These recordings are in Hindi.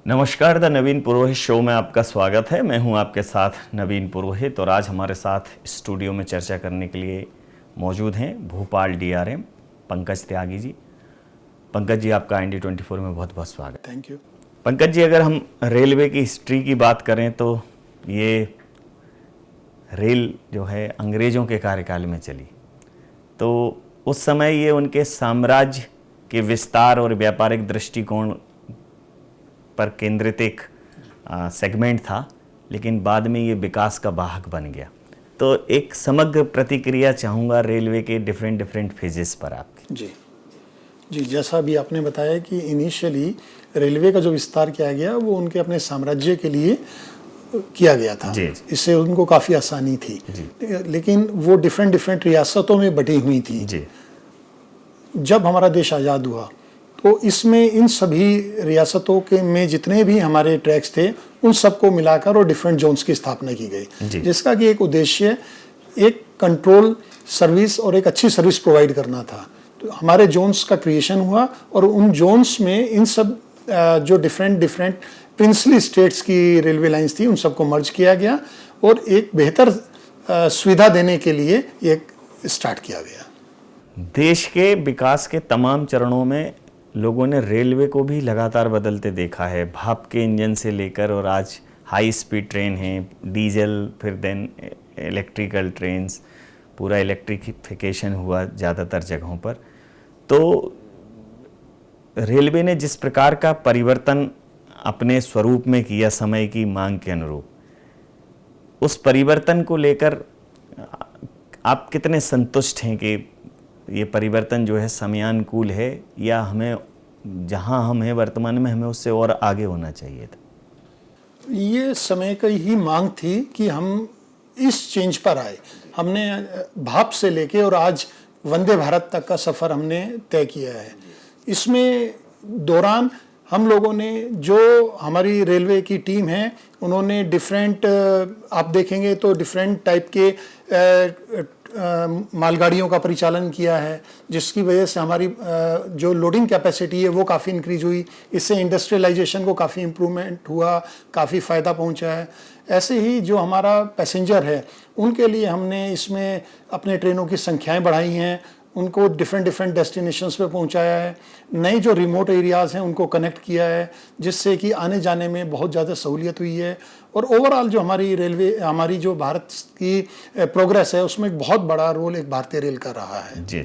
नमस्कार, द नवीन पुरोहित शो में आपका स्वागत है। मैं हूं आपके साथ नवीन पुरोहित और आज हमारे साथ स्टूडियो में चर्चा करने के लिए मौजूद हैं भोपाल डीआरएम पंकज त्यागी जी। पंकज जी, आपका IND24 में बहुत बहुत स्वागत। Thank you. पंकज जी, अगर हम रेलवे की हिस्ट्री की बात करें तो ये रेल जो है अंग्रेज़ों के कार्यकाल में चली, तो उस समय ये उनके साम्राज्य के विस्तार और व्यापारिक दृष्टिकोण पर केंद्रित एक सेगमेंट था, लेकिन बाद में ये विकास का वाहक बन गया। तो एक समग्र प्रतिक्रिया चाहूँगा रेलवे के डिफरेंट फेजेस पर आपकी। जी, जैसा भी आपने बताया कि इनिशियली रेलवे का जो विस्तार किया गया वो उनके अपने साम्राज्य के लिए किया गया था। इससे उनको काफ़ी आसानी थी, लेकिन वो डिफरेंट रियासतों में बटी हुई थी। जब हमारा देश आज़ाद हुआ तो इसमें इन सभी रियासतों के में जितने भी हमारे ट्रैक्स थे उन सबको मिलाकर और डिफरेंट जोन्स की स्थापना की गई, जिसका कि एक उद्देश्य एक कंट्रोल सर्विस और एक अच्छी सर्विस प्रोवाइड करना था। तो हमारे जोन्स का क्रिएशन हुआ और उन जोन्स में इन सब जो डिफरेंट प्रिंसली स्टेट्स की रेलवे लाइंस थी उन सबको मर्ज किया गया और एक बेहतर सुविधा देने के लिए ये स्टार्ट किया गया। देश के विकास के तमाम चरणों में लोगों ने रेलवे को भी लगातार बदलते देखा है, भाप के इंजन से लेकर और आज हाई स्पीड ट्रेन हैं, डीजल, फिर देन इलेक्ट्रिकल ट्रेन्स, पूरा इलेक्ट्रिफिकेशन हुआ ज़्यादातर जगहों पर। तो रेलवे ने जिस प्रकार का परिवर्तन अपने स्वरूप में किया समय की मांग के अनुरूप, उस परिवर्तन को लेकर आप कितने संतुष्ट हैं कि ये परिवर्तन जो है समयानुकूल है, या हमें जहां हम हैं वर्तमान में हमें उससे और आगे होना चाहिए था? ये समय की ही मांग थी कि हम इस चेंज पर आए। हमने भाप से लेके और आज वंदे भारत तक का सफ़र हमने तय किया है। इसमें दौरान हम लोगों ने, जो हमारी रेलवे की टीम है, उन्होंने डिफरेंट आप देखेंगे तो डिफरेंट टाइप के मालगाड़ियों का परिचालन किया है, जिसकी वजह से हमारी जो लोडिंग कैपेसिटी है वो काफ़ी इंक्रीज हुई। इससे इंडस्ट्रियलाइजेशन को काफ़ी इम्प्रूवमेंट हुआ, काफ़ी फ़ायदा पहुंचा है। ऐसे ही जो हमारा पैसेंजर है उनके लिए हमने इसमें अपने ट्रेनों की संख्याएं बढ़ाई हैं, उनको डिफरेंट डेस्टिनेशंस पे पहुंचाया है, नई जो रिमोट एरियाज़ हैं उनको कनेक्ट किया है, जिससे कि आने जाने में बहुत ज़्यादा सहूलियत हुई है। और ओवरऑल जो हमारी रेलवे, हमारी जो भारत की प्रोग्रेस है उसमें एक बहुत बड़ा रोल एक भारतीय रेल का रहा है। जी।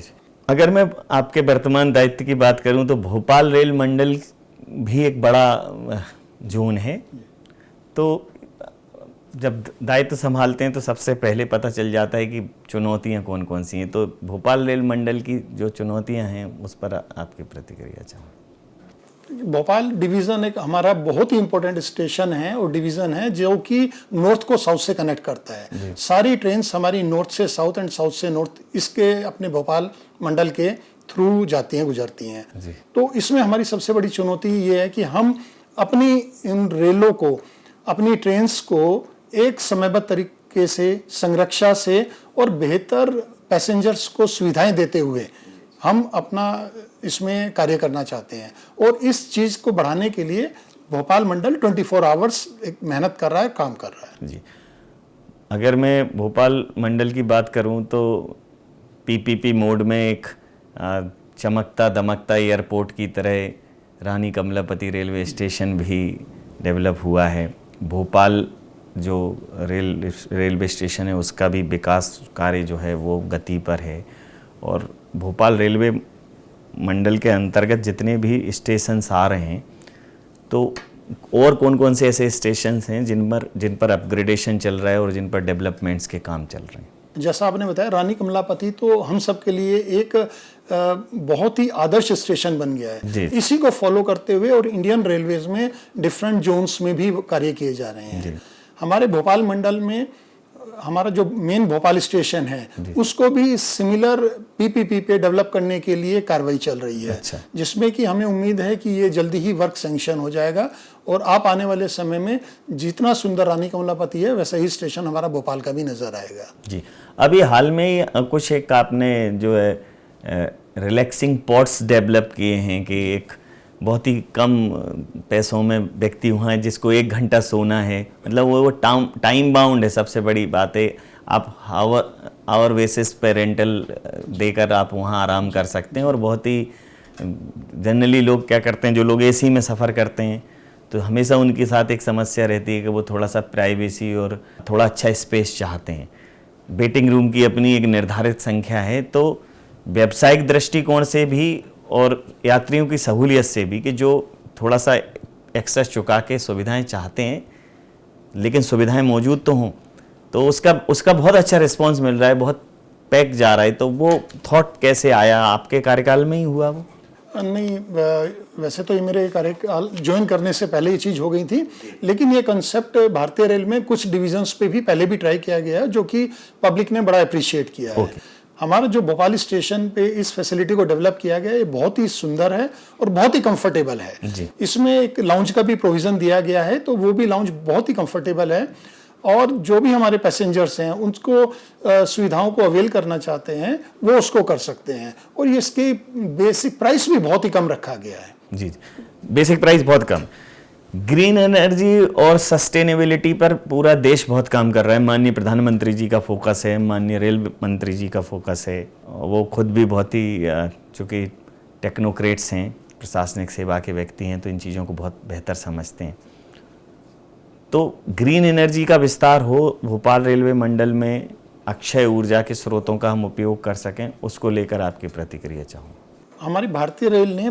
अगर मैं आपके वर्तमान दायित्व की बात करूं तो भोपाल रेल मंडल भी एक बड़ा जोन है। तो जब दायित्व संभालते हैं तो सबसे पहले पता चल जाता है कि चुनौतियां कौन कौन सी हैं। तो भोपाल रेल मंडल की जो चुनौतियां हैं उस पर आपकी प्रतिक्रिया चाहूँ। भोपाल डिवीज़न एक हमारा बहुत ही इंपॉर्टेंट स्टेशन है और डिवीज़न है जो कि नॉर्थ को साउथ से कनेक्ट करता है। सारी ट्रेन्स हमारी नॉर्थ से साउथ एंड साउथ से नॉर्थ इसके अपने भोपाल मंडल के थ्रू जाती हैं, गुजरती हैं। तो इसमें हमारी सबसे बड़ी चुनौती ये है कि हम अपनी इन रेलों को, अपनी ट्रेन्स को एक समयबद्ध तरीके से, संरक्षा से और बेहतर पैसेंजर्स को सुविधाएं देते हुए हम अपना इसमें कार्य करना चाहते हैं। और इस चीज़ को बढ़ाने के लिए भोपाल मंडल 24 आवर्स एक मेहनत कर रहा है, काम कर रहा है। जी, अगर मैं भोपाल मंडल की बात करूं तो PPP मोड में एक चमकता दमकता एयरपोर्ट की तरह रानी कमलापति रेलवे स्टेशन भी डेवलप हुआ है। भोपाल जो रेलवे स्टेशन है उसका भी विकास कार्य जो है वो गति पर है। और भोपाल रेलवे मंडल के अंतर्गत जितने भी स्टेशंस आ रहे हैं, तो और कौन कौन से ऐसे स्टेशंस हैं जिन पर अपग्रेडेशन चल रहा है और जिन पर डेवलपमेंट्स के काम चल रहे हैं? जैसा आपने बताया, रानी कमलापति तो हम सब के लिए एक बहुत ही आदर्श स्टेशन बन गया है। इसी को फॉलो करते हुए और इंडियन रेलवेज में डिफरेंट जोन्स में भी कार्य किए जा रहे हैं। हमारे भोपाल मंडल में हमारा जो मेन भोपाल स्टेशन है उसको भी सिमिलर PPP पे डेवलप करने के लिए कार्रवाई चल रही है। जिसमें कि हमें उम्मीद है कि ये जल्दी ही वर्क सैंक्शन हो जाएगा और आप आने वाले समय में जितना सुंदर रानी कमलापति है वैसा ही स्टेशन हमारा भोपाल का भी नजर आएगा। जी, अभी हाल में कुछ एक आपने जो है रिलैक्सिंग पॉट्स डेवलप किए हैं कि एक बहुत ही कम पैसों में व्यक्ति वहाँ जिसको 1 घंटा सोना है, मतलब वो टाइम बाउंड है। सबसे बड़ी बात है आप आवर बेसिस पे रेंटल देकर आप वहाँ आराम कर सकते हैं। और बहुत ही जनरली लोग क्या करते हैं, जो लोग एसी में सफ़र करते हैं तो हमेशा उनके साथ एक समस्या रहती है कि वो थोड़ा सा प्राइवेसी और थोड़ा अच्छा स्पेस चाहते हैं। वेटिंग रूम की अपनी एक निर्धारित संख्या है। तो व्यावसायिक दृष्टिकोण से भी और यात्रियों की सहूलियत से भी कि जो थोड़ा सा एक्सेस चुका के सुविधाएं चाहते हैं लेकिन सुविधाएं मौजूद तो हों, तो उसका बहुत अच्छा रिस्पांस मिल रहा है, बहुत पैक जा रहा है। तो वो थॉट कैसे आया, आपके कार्यकाल में ही हुआ वो? नहीं, वैसे तो ये मेरे कार्यकाल ज्वाइन करने से पहले ये चीज़ हो गई थी, लेकिन ये कंसेप्ट भारतीय रेल में कुछ डिविजन्स पे भी पहले भी ट्राई किया गया है, जो कि पब्लिक ने बड़ा अप्रिशिएट किया है। हमारा जो भोपाल स्टेशन पे इस फैसिलिटी को डेवलप किया गया है, ये बहुत ही सुंदर है और बहुत ही कंफर्टेबल है। इसमें एक लाउंज का भी प्रोविज़न दिया गया है, तो वो भी लाउंज बहुत ही कंफर्टेबल है। और जो भी हमारे पैसेंजर्स हैं उनको सुविधाओं को अवेल करना चाहते हैं वो उसको कर सकते हैं। और ये इसकी बेसिक प्राइस भी बहुत ही कम रखा गया है। जी, बेसिक प्राइस बहुत कम। ग्रीन एनर्जी और सस्टेनेबिलिटी पर पूरा देश बहुत काम कर रहा है। माननीय प्रधानमंत्री जी का फोकस है, माननीय रेल मंत्री जी का फोकस है। वो खुद भी बहुत ही चूँकि टेक्नोक्रेट्स हैं, प्रशासनिक सेवा के व्यक्ति हैं, तो इन चीज़ों को बहुत बेहतर समझते हैं। तो ग्रीन एनर्जी का विस्तार हो, भोपाल रेलवे मंडल में अक्षय ऊर्जा के स्रोतों का हम उपयोग कर सकें, उसको लेकर आपकी प्रतिक्रिया चाहूँ। हमारी भारतीय रेल ने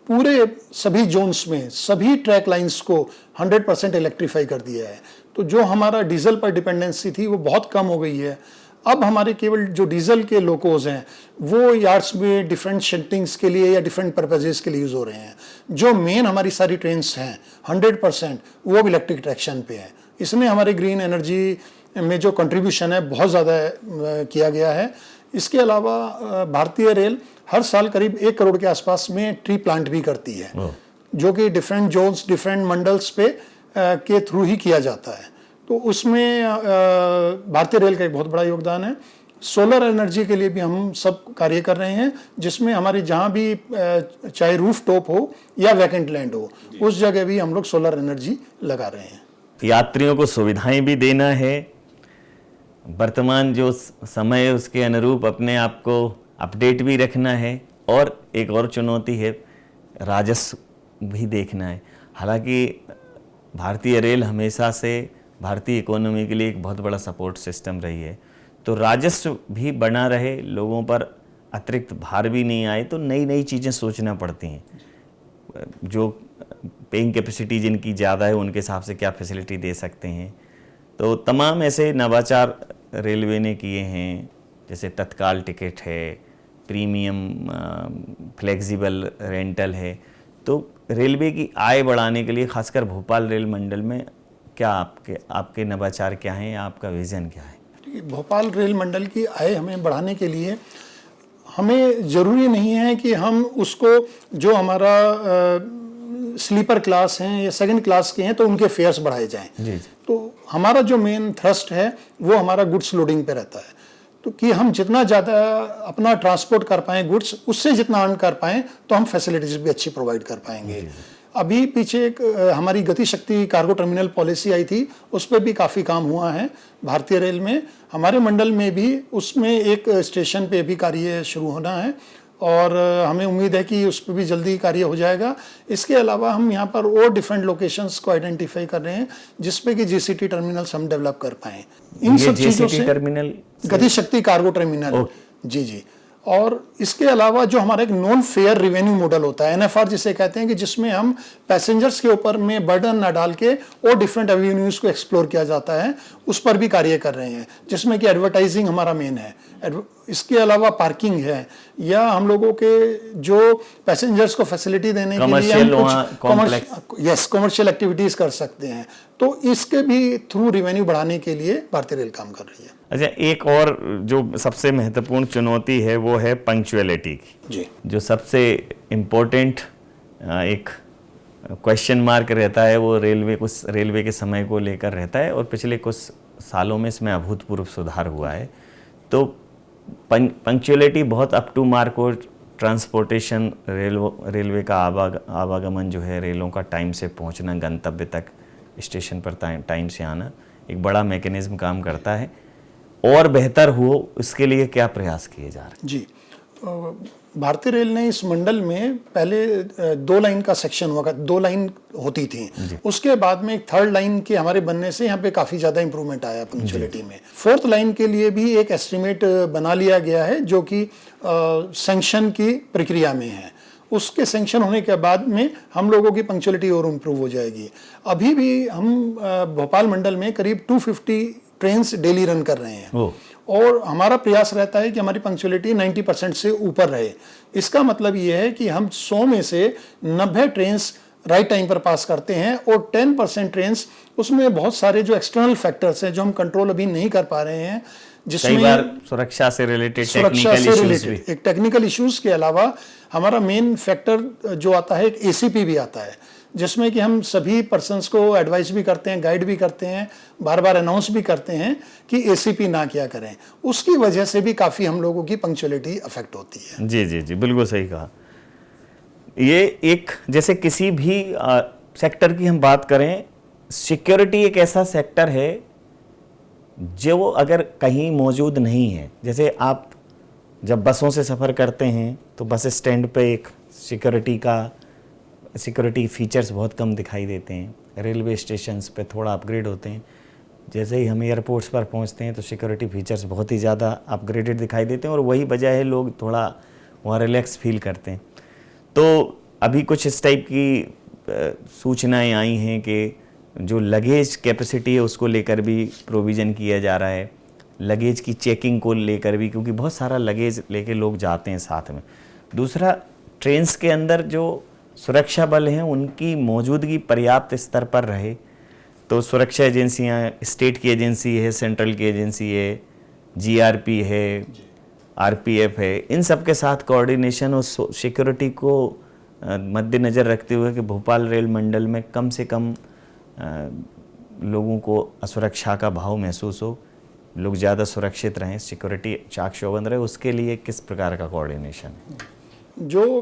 पूरे सभी जोन्स में सभी ट्रैक लाइंस को 100% इलेक्ट्रीफाई कर दिया है। तो जो हमारा डीजल पर डिपेंडेंसी थी वो बहुत कम हो गई है। अब हमारे केवल जो डीजल के लोकोज हैं वो यार्ड्स में डिफरेंट शिफ्टिंग्स के लिए या डिफरेंट पर्पजेस के लिए यूज़ हो रहे हैं। जो मेन हमारी सारी ट्रेन्स हैं 100% वो अब इलेक्ट्रिक ट्रैक्शन पे है। इसमें हमारे ग्रीन एनर्जी में जो कंट्रीब्यूशन है बहुत ज़्यादा किया गया है। इसके अलावा भारतीय रेल हर साल करीब 1 करोड़ के आसपास में ट्री प्लांट भी करती है, जो कि डिफरेंट जोन्स डिफरेंट मंडल्स पे के थ्रू ही किया जाता है। तो उसमें भारतीय रेल का एक बहुत बड़ा योगदान है। सोलर एनर्जी के लिए भी हम सब कार्य कर रहे हैं, जिसमें हमारी जहाँ भी चाहे रूफ टॉप हो या वैकेंट लैंड हो उस जगह भी हम लोग सोलर एनर्जी लगा रहे हैं। यात्रियों को सुविधाएं भी देना है, वर्तमान जो समय है उसके अनुरूप अपने आप को अपडेट भी रखना है, और एक और चुनौती है राजस्व भी देखना है। हालांकि भारतीय रेल हमेशा से भारतीय इकोनॉमी के लिए एक बहुत बड़ा सपोर्ट सिस्टम रही है, तो राजस्व भी बना रहे, लोगों पर अतिरिक्त भार भी नहीं आए, तो नई नई चीज़ें सोचना पड़ती हैं। जो पेइंग कैपेसिटी जिनकी ज़्यादा है उनके हिसाब से क्या फैसिलिटी दे सकते हैं। तो तमाम ऐसे नवाचार रेलवे ने किए हैं, जैसे तत्काल टिकट है, प्रीमियम फ्लेक्सिबल रेंटल है। तो रेलवे की आय बढ़ाने के लिए खासकर भोपाल रेल मंडल में क्या आपके नवाचार क्या हैं, आपका विज़न क्या है? भोपाल रेल मंडल की आय हमें बढ़ाने के लिए हमें ज़रूरी नहीं है कि हम उसको जो हमारा स्लीपर क्लास हैं या सेकंड क्लास के हैं तो उनके फेयर्स बढ़ाए जाएं। जी। तो हमारा जो मेन थ्रस्ट है वो हमारा गुड्स लोडिंग पे रहता है, तो कि हम जितना ज़्यादा अपना ट्रांसपोर्ट कर पाएँ गुड्स, उससे जितना अर्न कर पाएँ तो हम फैसिलिटीज़ भी अच्छी प्रोवाइड कर पाएंगे। अभी पीछे एक हमारी गति शक्ति कार्गो टर्मिनल पॉलिसी आई थी, उस पर भी काफ़ी काम हुआ है भारतीय रेल में। हमारे मंडल में भी उसमें एक स्टेशन पे भी कार्य शुरू होना है और हमें उम्मीद है कि उस पर भी जल्दी कार्य हो जाएगा। इसके अलावा हम यहाँ पर और डिफरेंट लोकेशंस को आइडेंटिफाई कर रहे हैं जिसपे कि जीसीटी टर्मिनल्स हम डेवलप कर पाएँ। इन सब चीज़ों से टर्मिनल गति शक्ति कार्गो टर्मिनल, जी। और इसके अलावा जो हमारा एक नॉन फेयर रिवेन्यू मॉडल होता है, एनएफआर जिसे कहते हैं, कि जिसमें हम पैसेंजर्स के ऊपर में बर्डन ना डाल के और डिफरेंट एवेन्यूज को एक्सप्लोर किया जाता है, उस पर भी कार्य कर रहे हैं, जिसमें कि एडवर्टाइजिंग हमारा मेन है। इसके अलावा पार्किंग है, या हम लोगों के जो पैसेंजर्स को फैसिलिटी देने के लिए हम कॉमर्शियल एक्टिविटीज कर सकते हैं। तो इसके भी थ्रू रिवेन्यू बढ़ाने के लिए भारतीय रेल काम कर रही है। अच्छा, एक और जो सबसे महत्वपूर्ण चुनौती है वो है पंक्चुअलिटी की, जी, जो सबसे इम्पोर्टेंट एक क्वेश्चन मार्क रहता है वो रेलवे के समय को लेकर रहता है, और पिछले कुछ सालों में इसमें अभूतपूर्व सुधार हुआ है। तो पंक्चुअलिटी बहुत अप टू मार्क हो, ट्रांसपोर्टेशन रेलवे का आवागमन जो है, रेलों का टाइम से पहुंचना, गंतव्य तक स्टेशन पर टाइम से आना, एक बड़ा मैकेनिज्म काम करता है। और बेहतर हो उसके लिए क्या प्रयास किए जा रहे हैं? जी, भारतीय रेल ने इस मंडल में पहले 2 लाइन का सेक्शन हुआ, 2 लाइन होती थी। उसके बाद में एक 3rd लाइन के हमारे बनने से यहाँ पे काफ़ी ज़्यादा इंप्रूवमेंट आया पंक्चुअलिटी में। 4th लाइन के लिए भी एक एस्टिमेट बना लिया गया है जो कि सैंक्शन की प्रक्रिया में है। उसके सैंक्शन होने के बाद में हम लोगों की पंक्चुअलिटी और इम्प्रूव हो जाएगी। अभी भी हम भोपाल मंडल में करीब 250 ट्रेन्स डेली रन कर रहे हैं और हमारा प्रयास रहता है कि हमारी पंक्चुअलिटी 90% से ऊपर रहे। इसका मतलब ये है कि हम 100 में से 90 ट्रेन्स राइट टाइम पर पास करते हैं और 10% ट्रेन्स, उसमें बहुत सारे जो एक्सटर्नल फैक्टर्स हैं जो हम कंट्रोल अभी नहीं कर पा रहे हैं, जिसमें कई बार सुरक्षा से रिलेटेड एक टेक्निकल इश्यूज के अलावा हमारा मेन फैक्टर जो आता है एक एसीपी भी आता है, जिसमें कि हम सभी पर्सन्स को एडवाइस भी करते हैं, गाइड भी करते हैं, बार बार अनाउंस भी करते हैं कि एसीपी ना किया करें। उसकी वजह से भी काफ़ी हम लोगों की पंक्चुअलिटी अफेक्ट होती है। जी जी जी, बिल्कुल सही कहा। ये एक, जैसे किसी भी सेक्टर की हम बात करें, सिक्योरिटी एक ऐसा सेक्टर है जो अगर कहीं मौजूद नहीं है, जैसे आप जब बसों से सफ़र करते हैं तो बस स्टैंड पे एक सिक्योरिटी फीचर्स बहुत कम दिखाई देते हैं। रेलवे स्टेशंस पे थोड़ा अपग्रेड होते हैं। जैसे ही हम एयरपोर्ट्स पर पहुंचते हैं तो सिक्योरिटी फीचर्स बहुत ही ज़्यादा अपग्रेडेड दिखाई देते हैं और वही वजह है लोग थोड़ा वहाँ रिलैक्स फील करते हैं। तो अभी कुछ इस टाइप की सूचनाएं आई हैं कि जो लगेज कैपेसिटी है उसको लेकर भी प्रोविज़न किया जा रहा है, लगेज की चेकिंग को लेकर भी, क्योंकि बहुत सारा लगेज लेके लोग जाते हैं साथ में। दूसरा, ट्रेन्स के अंदर जो सुरक्षा बल हैं उनकी मौजूदगी पर्याप्त स्तर पर रहे। तो सुरक्षा एजेंसियां, स्टेट की एजेंसी है, सेंट्रल की एजेंसी है, जीआरपी है, आरपीएफ है, इन सब के साथ कोऑर्डिनेशन और सिक्योरिटी को मद्देनज़र रखते हुए कि भोपाल रेल मंडल में कम से कम लोगों को असुरक्षा का भाव महसूस हो, लोग ज़्यादा सुरक्षित रहें, सिक्योरिटी चाक चौबंद रहे, उसके लिए किस प्रकार का कोऑर्डिनेशन है? जो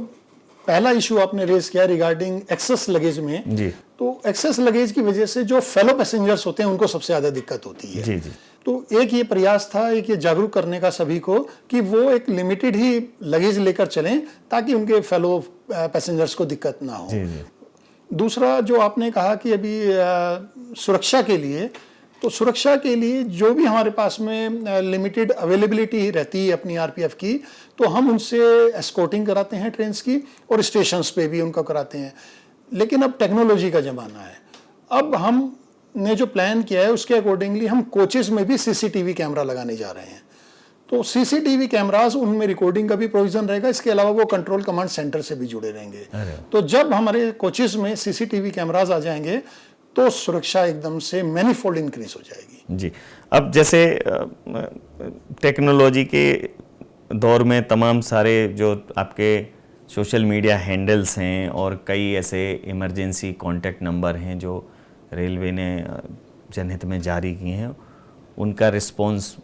पहला इशू आपने रेज किया रिगार्डिंग एक्सेस लगेज में जी, तो एक्सेस लगेज की वजह से जो फेलो पैसेंजर्स होते हैं उनको सबसे ज़्यादा दिक्कत होती है। जी जी। तो एक ये प्रयास था, एक ये जागरूक करने का सभी को कि वो एक लिमिटेड ही लगेज लेकर चलें ताकि उनके फेलो पैसेंजर्स को दिक्कत ना हो। जी जी। दूसरा जो आपने कहा कि अभी सुरक्षा के लिए, तो सुरक्षा के लिए जो भी हमारे पास में लिमिटेड अवेलेबिलिटी रहती है अपनी आरपीएफ की, तो हम उनसे एस्कॉर्टिंग कराते हैं ट्रेन्स की और स्टेशंस पे भी उनका कराते हैं। लेकिन अब टेक्नोलॉजी का ज़माना है, अब हमने जो प्लान किया है उसके अकॉर्डिंगली हम कोचेस में भी सीसीटीवी कैमरा लगाने जा रहे हैं। तो सीसीटीवी कैमरास, उनमें रिकॉर्डिंग का भी प्रोविजन रहेगा। इसके अलावा वो कंट्रोल कमांड सेंटर से भी जुड़े रहेंगे। तो जब हमारे कोचेस में सीसीटीवी कैमरास आ जाएंगे तो सुरक्षा एकदम से मैनीफोल्ड इंक्रीज हो जाएगी। जी, अब जैसे टेक्नोलॉजी के दौर में तमाम सारे जो आपके सोशल मीडिया हैंडल्स हैं और कई ऐसे इमरजेंसी कॉन्टैक्ट नंबर हैं जो रेलवे ने जनहित में जारी किए हैं, उनका रिस्पॉन्स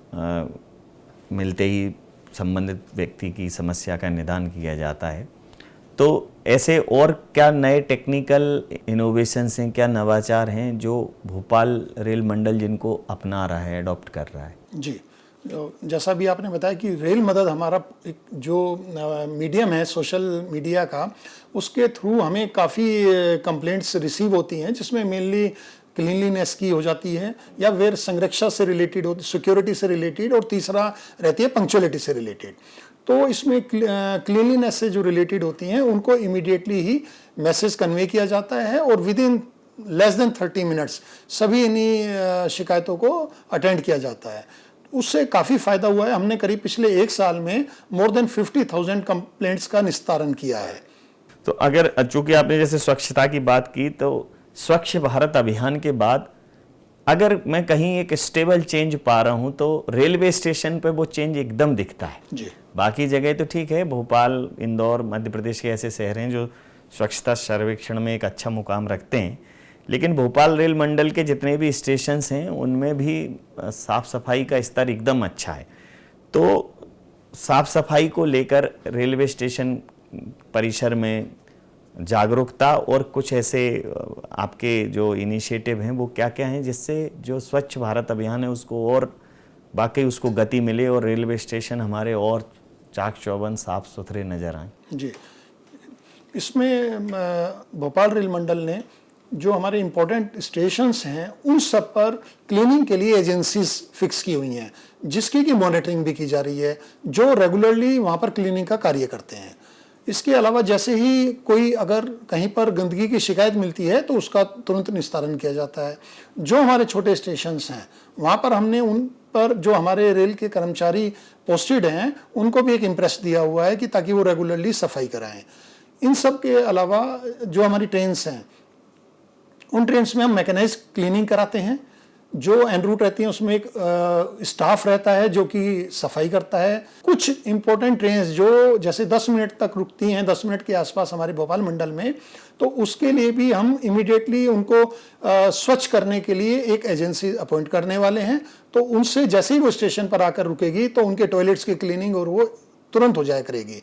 मिलते ही संबंधित व्यक्ति की समस्या का निदान किया जाता है। तो ऐसे और क्या नए टेक्निकल इनोवेशंस हैं, क्या नवाचार हैं जो भोपाल रेल मंडल जिनको अपना रहा है, अडॉप्ट कर रहा है? जी, जैसा भी आपने बताया कि रेल मदद हमारा एक जो मीडियम है सोशल मीडिया का, उसके थ्रू हमें काफ़ी कंप्लेंट्स रिसीव होती हैं, जिसमें मेनली क्लीनलीनेस की हो जाती है या फिर संरक्षा से रिलेटेड होती, सिक्योरिटी से रिलेटेड, और तीसरा रहती है पंक्चुअलिटी से रिलेटेड। तो इसमें क्लीनलीनेस से जो रिलेटेड होती हैं उनको इमीडिएटली ही मैसेज कन्वे किया जाता है और with in less than 30 minutes सभी इन्हीं शिकायतों को अटेंड किया जाता है। उससे काफ़ी फ़ायदा हुआ है। हमने करीब पिछले 1 साल में मोर देन 50,000 कंप्लेंट्स का निस्तारण किया है। तो अगर, चूँकि आपने जैसे स्वच्छता की बात की, तो स्वच्छ भारत अभियान के बाद अगर मैं कहीं एक स्टेबल चेंज पा रहा हूं तो रेलवे स्टेशन पे वो चेंज एकदम दिखता है जी। बाकी जगह तो ठीक है, भोपाल, इंदौर, मध्य प्रदेश के ऐसे शहर हैं जो स्वच्छता सर्वेक्षण में एक अच्छा मुकाम रखते हैं, लेकिन भोपाल रेल मंडल के जितने भी स्टेशंस हैं उनमें भी साफ़ सफाई का स्तर एकदम अच्छा है। तो साफ सफाई को लेकर रेलवे स्टेशन परिसर में जागरूकता और कुछ ऐसे आपके जो इनिशिएटिव हैं वो क्या क्या हैं जिससे जो स्वच्छ भारत अभियान है उसको और बाकी उसको गति मिले और रेलवे स्टेशन हमारे और चाक चौबंद साफ सुथरे नजर आए? जी, इसमें भोपाल रेल मंडल ने जो हमारे इम्पोर्टेंट स्टेशंस हैं उन सब पर क्लीनिंग के लिए एजेंसीज फिक्स की हुई हैं, जिसकी की मॉनिटरिंग भी की जा रही है, जो रेगुलरली वहाँ पर क्लीनिंग का कार्य करते हैं। इसके अलावा जैसे ही कोई अगर कहीं पर गंदगी की शिकायत मिलती है तो उसका तुरंत निस्तारण किया जाता है। जो हमारे छोटे स्टेशंस हैं वहाँ पर हमने उन पर जो हमारे रेल के कर्मचारी पोस्टेड हैं उनको भी एक इम्प्रेस दिया हुआ है कि ताकि वो रेगुलरली सफाई कराएं। इन सब के अलावा जो हमारी ट्रेन्स हैं उन ट्रेन्स में हम मैकेनाइज क्लीनिंग कराते हैं। जो एन रूट रहती हैं उसमें एक स्टाफ रहता है जो कि सफाई करता है। कुछ इंपॉर्टेंट ट्रेन्स जो जैसे 10 मिनट तक रुकती हैं, 10 मिनट के आसपास हमारे भोपाल मंडल में, तो उसके लिए भी हम इमीडिएटली उनको स्वच्छ करने के लिए एक एजेंसी अपॉइंट करने वाले हैं। तो उनसे जैसे ही वो स्टेशन पर आकर रुकेगी तो उनके टॉयलेट्स की क्लीनिंग और वो तुरंत हो जाया करेगी।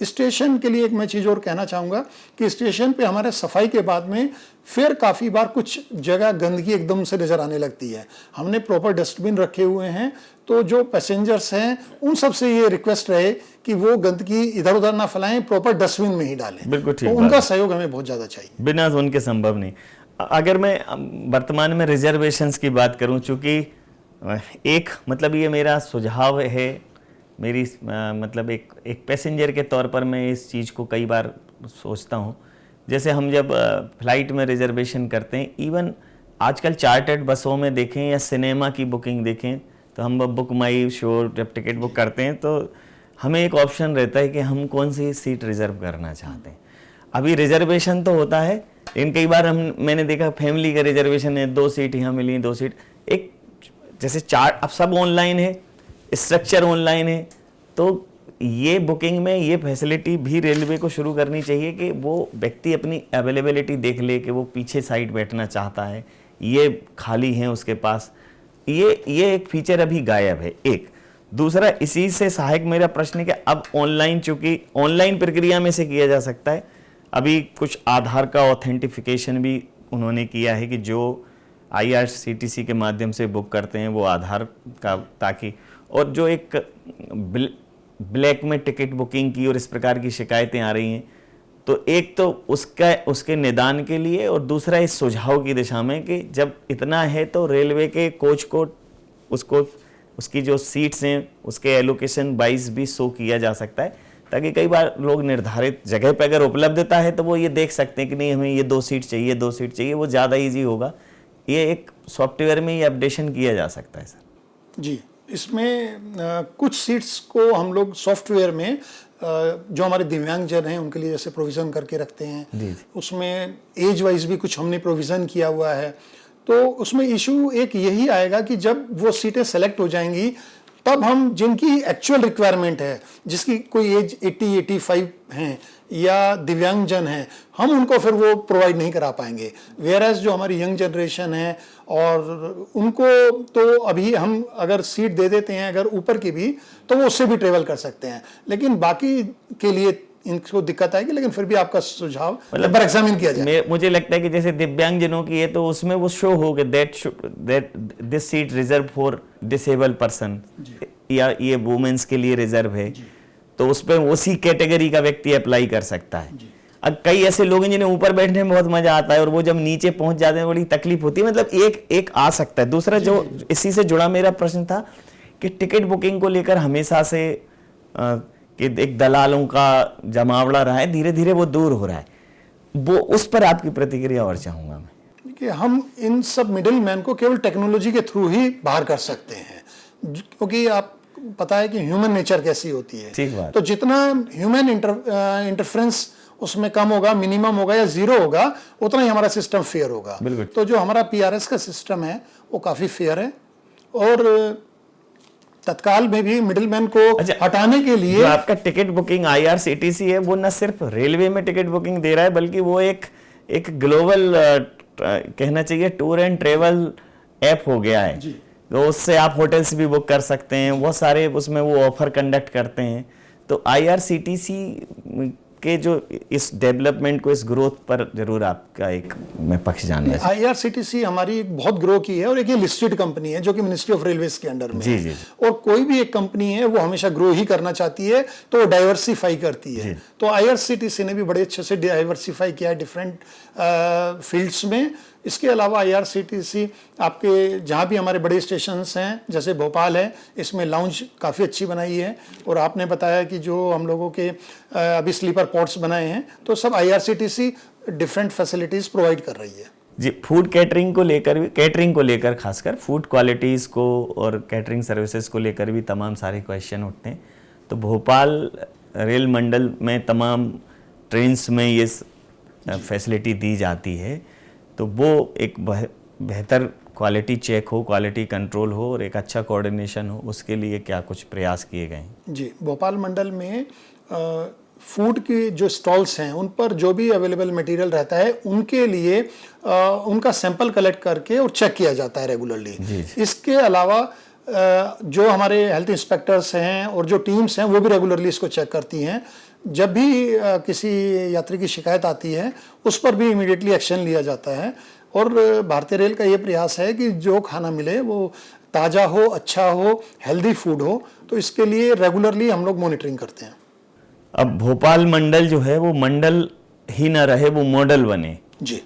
स्टेशन के लिए एक मैं चीज़ और कहना चाहूँगा कि स्टेशन पे हमारे सफाई के बाद में फिर काफ़ी बार कुछ जगह गंदगी एकदम से नज़र आने लगती है। हमने प्रॉपर डस्टबिन रखे हुए हैं, तो जो पैसेंजर्स हैं उन सब से ये रिक्वेस्ट रहे कि वो गंदगी इधर उधर ना फैलाएं, प्रॉपर डस्टबिन में ही डालें। बिल्कुल ठीक। तो उनका सहयोग हमें बहुत ज़्यादा चाहिए, बिना उनके संभव नहीं। अगर मैं वर्तमान में रिजर्वेशंस की बात करूँ, चूँकि एक मतलब ये मेरा सुझाव है, मेरी मतलब एक पैसेंजर के तौर पर मैं इस चीज़ को कई बार सोचता हूँ। जैसे हम जब फ्लाइट में रिजर्वेशन करते हैं, इवन आजकल चार्टर्ड बसों में देखें या सिनेमा की बुकिंग देखें, तो हम बुक माई शो जब टिकट बुक करते हैं तो हमें एक ऑप्शन रहता है कि हम कौन सी सीट रिजर्व करना चाहते हैं। अभी रिजर्वेशन तो होता है, लेकिन कई बार मैंने देखा फैमिली का रिजर्वेशन है, 2 सीट यहाँ मिली, 2 सीट एक जैसे चार्ट, अब सब ऑनलाइन है, स्ट्रक्चर ऑनलाइन है, तो ये बुकिंग में ये फैसिलिटी भी रेलवे को शुरू करनी चाहिए कि वो व्यक्ति अपनी अवेलेबिलिटी देख ले कि वो पीछे साइड बैठना चाहता है, ये खाली है उसके पास। ये एक फीचर अभी गायब है। एक दूसरा, इसी से सहायक मेरा प्रश्न है कि अब ऑनलाइन, चूंकि ऑनलाइन प्रक्रिया में से किया जा सकता है, अभी कुछ आधार का ऑथेंटिफिकेशन भी उन्होंने किया है कि जो IRCTC के माध्यम से बुक करते हैं वो आधार का, ताकि और जो एक ब्लैक में टिकट बुकिंग की और इस प्रकार की शिकायतें आ रही हैं, तो एक तो उसके निदान के लिए, और दूसरा इस सुझाव की दिशा में कि जब इतना है तो रेलवे के कोच को उसकी जो सीट्स हैं उसके एलोकेशन वाइज भी शो किया जा सकता है, ताकि कई बार लोग निर्धारित जगह पर अगर उपलब्धता है तो वो ये देख सकते हैं कि नहीं हमें ये 2 सीट चाहिए, 2 सीट चाहिए, वो ज़्यादा ईजी होगा। ये एक सॉफ्टवेयर में ये अपडेशन किया जा सकता है सर। जी, इसमें कुछ सीट्स को हम लोग सॉफ्टवेयर में जो हमारे दिव्यांगजन हैं उनके लिए जैसे प्रोविज़न करके रखते हैं, उसमें एज वाइज भी कुछ हमने प्रोविज़न किया हुआ है। तो उसमें इशू एक यही आएगा कि जब वो सीटें सेलेक्ट हो जाएंगी तब हम जिनकी एक्चुअल रिक्वायरमेंट है, जिसकी कोई एज 80-85 हैं या दिव्यांगजन हैं, हम उनको फिर वो प्रोवाइड नहीं करा पाएंगे। वेयरएज जो हमारी यंग जनरेशन है और उनको तो अभी हम अगर सीट दे देते हैं अगर ऊपर की भी, तो वो उससे भी ट्रेवल कर सकते हैं, लेकिन बाकी के लिए इनको दिक्कत आएगी। लेकिन फिर भी आपका सुझाव मतलब एग्जामिन किया जाए। मुझे लगता है कि जैसे दिव्यांगजनों की है तो उसमें वो शो हो that this seat reserve for disable person, या ये वुमेन्स के लिए रिजर्व है, तो उस पर उसी कैटेगरी का व्यक्ति अप्लाई कर सकता है। अब कई ऐसे लोग हैं जिन्हें ऊपर बैठने में बहुत मजा आता है और वो जब नीचे पहुंच जाते हैं बड़ी तकलीफ होती है, मतलब एक आ सकता है। दूसरा जो इसी से जुड़ा मेरा प्रश्न था कि टिकट बुकिंग को लेकर हमेशा से कि एक दलालों का जमावड़ा रहा है, धीरे धीरे वो दूर हो रहा है, वो उस पर आपकी प्रतिक्रिया और चाहूंगा मैं। कि हम इन सब मिडिल मैन को केवल टेक्नोलॉजी के थ्रू ही बाहर कर सकते हैं, क्योंकि आप पता है कि ह्यूमन नेचर कैसी होती है। ठीक बात। तो जितना ह्यूमन इंटरफेरेंस उसमें कम होगा, मिनिमम होगा या जीरो होगा, उतना ही हमारा सिस्टम फेयर होगा। तो जो हमारा PRS का सिस्टम है वो काफी फेयर है, और तत्काल में भी मिडिलमैन को हटाने के लिए जो आपका टिकट बुकिंग IRCTC है वो न सिर्फ रेलवे में टिकट बुकिंग दे रहा है, बल्कि वो एक ग्लोबल कहना चाहिए टूर एंड ट्रेवल ऐप हो गया है। तो उससे आप होटल्स भी बुक कर सकते हैं, बहुत सारे उसमें वो ऑफर कंडक्ट करते हैं। तो आईआरसीटीसी के जो इस डेवलपमेंट को, इस ग्रोथ पर जरूर आपका एक मैं पक्ष जानना चाहता हूं। आईआरसीटीसी हमारी बहुत ग्रो की है और एक ये लिस्टेड कंपनी है जो कि मिनिस्ट्री ऑफ रेलवेज के अंडर में जी, है। जी। और कोई भी एक कंपनी है वो हमेशा ग्रो ही करना चाहती है, तो वो डाइवर्सिफाई करती है। तो आईआरसीटीसी ने भी बड़े अच्छे से डाइवर्सिफाई किया है डिफरेंट फील्ड्स में। इसके अलावा आईआरसीटीसी आपके जहाँ भी हमारे बड़े स्टेशंस हैं, जैसे भोपाल है, इसमें लाउंज काफ़ी अच्छी बनाई है। और आपने बताया कि जो हम लोगों के अभी स्लीपर पॉड्स बनाए हैं, तो सब आईआरसीटीसी डिफरेंट फैसिलिटीज़ प्रोवाइड कर रही है। जी, फूड कैटरिंग को लेकर भी, कैटरिंग को लेकर खासकर फूड क्वालिटीज़ को और कैटरिंग सर्विसेज को लेकर भी तमाम सारे क्वेश्चन उठते हैं। तो भोपाल रेल मंडल में तमाम ट्रेन्स में ये फैसिलिटी दी जाती है, तो वो एक बेहतर क्वालिटी चेक हो, क्वालिटी कंट्रोल हो और एक अच्छा कोऑर्डिनेशन हो, उसके लिए क्या कुछ प्रयास किए गए हैं? जी, भोपाल मंडल में फूड के जो स्टॉल्स हैं उन पर जो भी अवेलेबल मटेरियल रहता है उनके लिए उनका सैंपल कलेक्ट करके और चेक किया जाता है रेगुलरली। इसके अलावा जो हमारे हेल्थ इंस्पेक्टर्स हैं और जो टीम्स हैं वो भी रेगुलरली इसको चेक करती हैं। जब भी किसी यात्री की शिकायत आती है उस पर भी इमीडिएटली एक्शन लिया जाता है। और भारतीय रेल का ये प्रयास है कि जो खाना मिले वो ताज़ा हो, अच्छा हो, हेल्दी फूड हो, तो इसके लिए रेगुलरली हम लोग मॉनिटरिंग करते हैं। अब भोपाल मंडल जो है वो मंडल ही ना रहे, वो मॉडल बने। जी,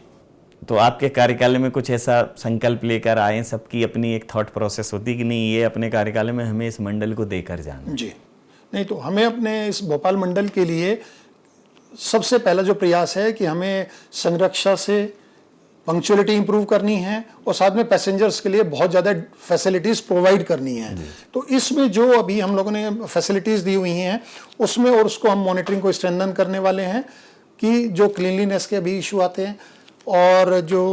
तो आपके कार्यकाल में कुछ ऐसा संकल्प लेकर आए, सबकी अपनी एक थॉट प्रोसेस होती कि नहीं, ये अपने कार्यकाल में हमें इस मंडल को देकर जाना? जी, नहीं तो हमें अपने इस भोपाल मंडल के लिए सबसे पहला जो प्रयास है कि हमें संरक्षा से पंक्चुअलिटी इंप्रूव करनी है और साथ में पैसेंजर्स के लिए बहुत ज़्यादा फैसिलिटीज़ प्रोवाइड करनी है। तो इसमें जो अभी हम लोगों ने फैसिलिटीज़ दी हुई हैं उसमें, और उसको हम मॉनिटरिंग को स्ट्रेंथन करने वाले हैं कि जो क्लीनलीनेस के अभी इशू आते हैं और जो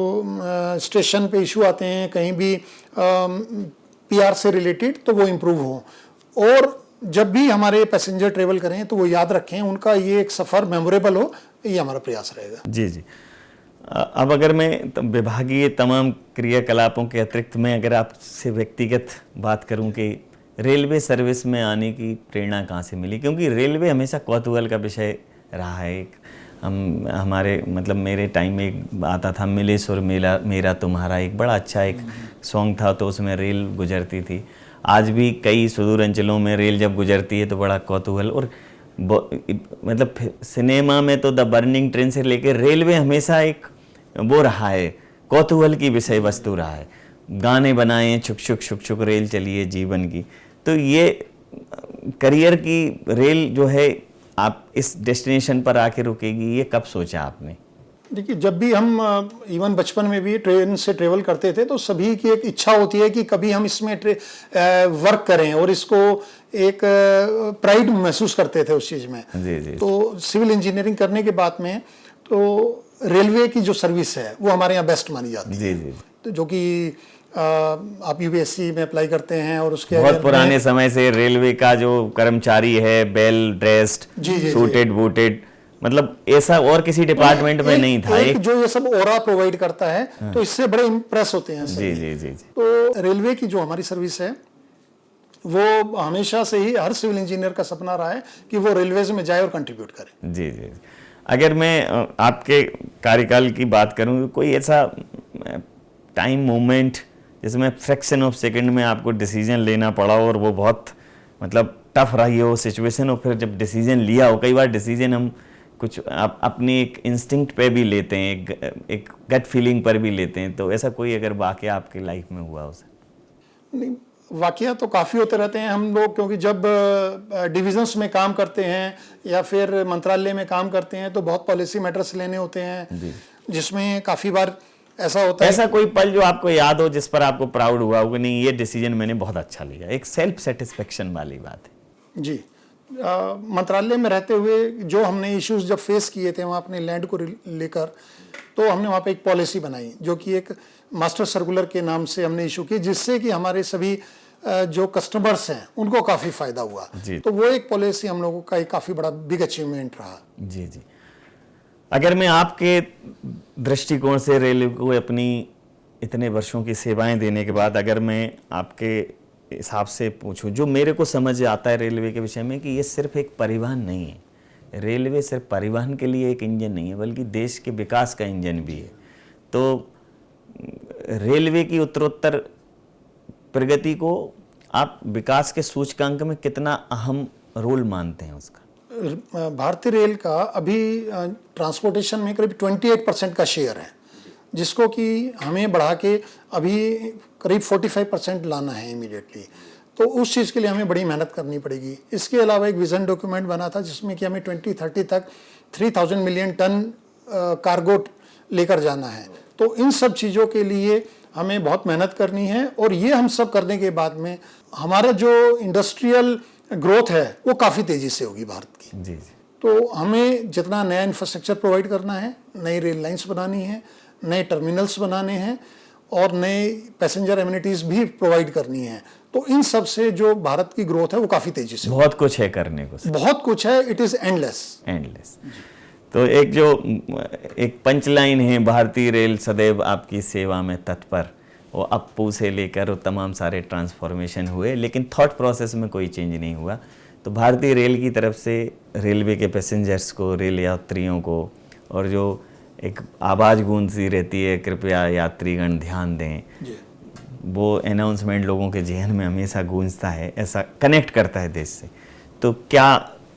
स्टेशन पे इशू आते हैं कहीं भी पीआर से रिलेटेड, तो वो इम्प्रूव हो। और जब भी हमारे पैसेंजर ट्रेवल करें तो वो याद रखें उनका ये एक सफ़र मेमोरेबल हो, ये हमारा प्रयास रहेगा। जी जी। अब अगर मैं विभागीय तमाम क्रियाकलापों के अतिरिक्त मैं अगर आपसे व्यक्तिगत बात करूं कि रेलवे सर्विस में आने की प्रेरणा कहाँ से मिली, क्योंकि रेलवे हमेशा कौतूहल का विषय रहा है। एक हमारे मतलब मेरे टाइम में एक आता था मिले सुर मेला मेरा तुम्हारा, एक बड़ा अच्छा एक सॉन्ग था, तो उसमें रेल गुजरती थी। आज भी कई सुदूर अंचलों में रेल जब गुजरती है तो बड़ा कौतूहल, और मतलब सिनेमा में तो द बर्निंग ट्रेन से लेकर रेलवे हमेशा एक वो रहा है, कौतूहल की विषय वस्तु रहा है। गाने बनाए छुक छुक छुक छुक रेल चलिए जीवन की। तो ये करियर की रेल जो है आप इस डेस्टिनेशन पर आके रुकेगी, ये कब सोचा आपने? देखिए, जब भी हम इवन बचपन में भी ट्रेन से ट्रेवल करते थे तो सभी की एक इच्छा होती है कि कभी हम इसमें वर्क करें और इसको एक प्राइड महसूस करते थे उस चीज़ में। जी जी। तो सिविल इंजीनियरिंग करने के बाद में तो रेलवे की जो सर्विस है वो हमारे यहाँ बेस्ट मानी जाती है। जी जी। तो जो कि आप यूपीएससी में अप्लाई करते हैं और उसके बहुत पुराने समय से रेलवे का जो कर्मचारी है वेल ड्रेस्ड, सूटेड बूटेड, मतलब ऐसा और किसी डिपार्टमेंट में नहीं था। एक जो ये सब ऑरा प्रोवाइड करता है, तो इससे बड़े इम्प्रेस होते हैं जी जी जी। तो रेलवे की जो हमारी सर्विस है वो हमेशा से ही हर सिविल इंजीनियर का सपना रहा है कि वो रेलवेज में जाए और कंट्रीब्यूट करे। जी जी। अगर मैं आपके कार्यकाल की बात करूं, कोई ऐसा टाइम मोमेंट जिसमें फ्रैक्शन ऑफ सेकंड में आपको डिसीजन लेना पड़ा और वो बहुत मतलब टफ रही हो सिचुएशन, और फिर जब डिसीजन लिया हो, कई बार डिसीजन हम कुछ अपने एक इंस्टिंक्ट पे भी लेते हैं, एक गट फीलिंग पर भी लेते हैं, तो ऐसा कोई अगर वाकया आपकी लाइफ में हुआ उसे? नहीं, वाकया तो काफ़ी होते रहते हैं हम लोग, क्योंकि जब डिविजन्स में काम करते हैं या फिर मंत्रालय में काम करते हैं तो बहुत पॉलिसी मैटर्स लेने होते हैं, जिसमें काफ़ी बार ऐसा होता है। ऐसा कोई पल जो आपको याद हो जिस पर आपको प्राउड हुआ हो कि नहीं ये डिसीजन मैंने बहुत अच्छा लिया, एक सेल्फ सेटिस्फेक्शन वाली बात है? जी, मंत्रालय में रहते हुए जो हमने इश्यूज जब फेस किए थे वहाँ अपने लैंड को लेकर, तो हमने वहाँ पे एक पॉलिसी बनाई जो कि एक मास्टर सर्कुलर के नाम से हमने इशू की, जिससे कि हमारे सभी जो कस्टमर्स हैं उनको काफ़ी फ़ायदा हुआ। तो वो एक पॉलिसी हम लोगों का एक काफ़ी बड़ा बिग अचीवमेंट रहा। जी जी। अगर मैं आपके दृष्टिकोण से रेलवे को अपनी इतने वर्षों की सेवाएं देने के बाद अगर मैं आपके हिसाब से पूछूं, जो मेरे को समझ आता है रेलवे के विषय में, कि ये सिर्फ एक परिवहन नहीं है। रेलवे सिर्फ परिवहन के लिए एक इंजन नहीं है, बल्कि देश के विकास का इंजन भी है। तो रेलवे की उत्तरोत्तर प्रगति को आप विकास के सूचकांक में कितना अहम रोल मानते हैं उसका? भारतीय रेल का अभी ट्रांसपोर्टेशन में करीब 28% का शेयर है, जिसको कि हमें बढ़ा के अभी करीब 45% लाना है इमीडिएटली। तो उस चीज़ के लिए हमें बड़ी मेहनत करनी पड़ेगी। इसके अलावा एक विज़न डॉक्यूमेंट बना था जिसमें कि हमें 2030 तक 3000 मिलियन टन कार्गो लेकर जाना है। तो इन सब चीज़ों के लिए हमें बहुत मेहनत करनी है, और ये हम सब करने के बाद में हमारा जो इंडस्ट्रियल ग्रोथ है वो काफ़ी तेज़ी से होगी भारत की। जी। तो हमें जितना नया इंफ्रास्ट्रक्चर प्रोवाइड करना है, नई रेल लाइंस बनानी है, नए टर्मिनल्स बनाने हैं, और नए पैसेंजर एमिनिटीज़ भी प्रोवाइड करनी है। तो इन सब से जो भारत की ग्रोथ है वो काफ़ी तेज़ी से, बहुत कुछ है करने को, बहुत कुछ है। It is endless. तो एक पंच लाइन है, भारतीय रेल सदैव आपकी सेवा में तत्पर। वो अप्पू से लेकर वो तमाम सारे ट्रांसफॉर्मेशन हुए, लेकिन थॉट प्रोसेस में कोई चेंज नहीं हुआ। तो भारतीय रेल की तरफ से रेलवे के पैसेंजर्स को, रेल यात्रियों को, और जो एक आवाज़ गूंजती रहती है, कृपया यात्रीगण ध्यान दें, वो अनाउंसमेंट लोगों के जहन में हमेशा गूंजता है, ऐसा कनेक्ट करता है देश से। तो क्या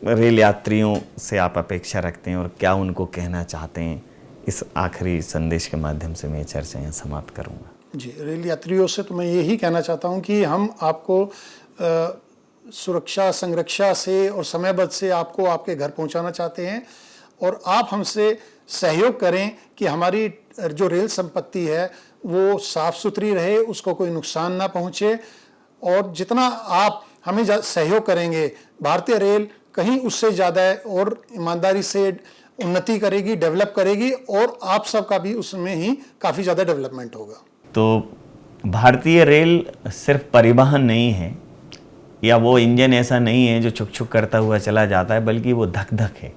रेल यात्रियों से आप अपेक्षा रखते हैं और क्या उनको कहना चाहते हैं? इस आखिरी संदेश के माध्यम से मैं चर्चा यहाँ समाप्त करूँगा। जी, रेल यात्रियों से तो मैं यही कहना चाहता हूँ कि हम आपको सुरक्षा संरक्षा से और समयबद्ध से आपको आपके घर पहुँचाना चाहते हैं, और आप हमसे सहयोग करें कि हमारी जो रेल संपत्ति है वो साफ़ सुथरी रहे, उसको कोई नुकसान ना पहुँचे। और जितना आप हमें सहयोग करेंगे, भारतीय रेल कहीं उससे ज़्यादा और ईमानदारी से उन्नति करेगी, डेवलप करेगी, और आप सबका भी उसमें ही काफ़ी ज़्यादा डेवलपमेंट होगा। तो भारतीय रेल सिर्फ परिवहन नहीं है, या वो इंजन ऐसा नहीं है जो छुक छुक करता हुआ चला जाता है, बल्कि वो धक धक है।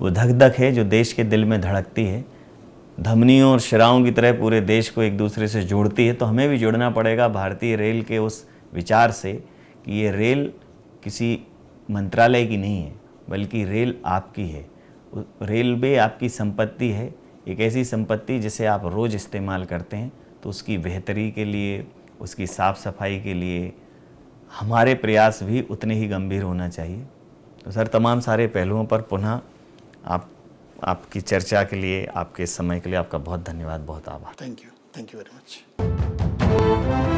वो धक धक है जो देश के दिल में धड़कती है, धमनियों और शिराओं की तरह पूरे देश को एक दूसरे से जोड़ती है। तो हमें भी जुड़ना पड़ेगा भारतीय रेल के उस विचार से कि ये रेल किसी मंत्रालय की नहीं है, बल्कि रेल आपकी है। रेलवे आपकी संपत्ति है, एक ऐसी संपत्ति जिसे आप रोज़ इस्तेमाल करते हैं। तो उसकी बेहतरी के लिए, उसकी साफ़ सफाई के लिए हमारे प्रयास भी उतने ही गंभीर होना चाहिए। तो सर, तमाम सारे पहलुओं पर पुनः आपकी चर्चा के लिए, आपके समय के लिए आपका बहुत धन्यवाद, बहुत आभार। Thank you very much.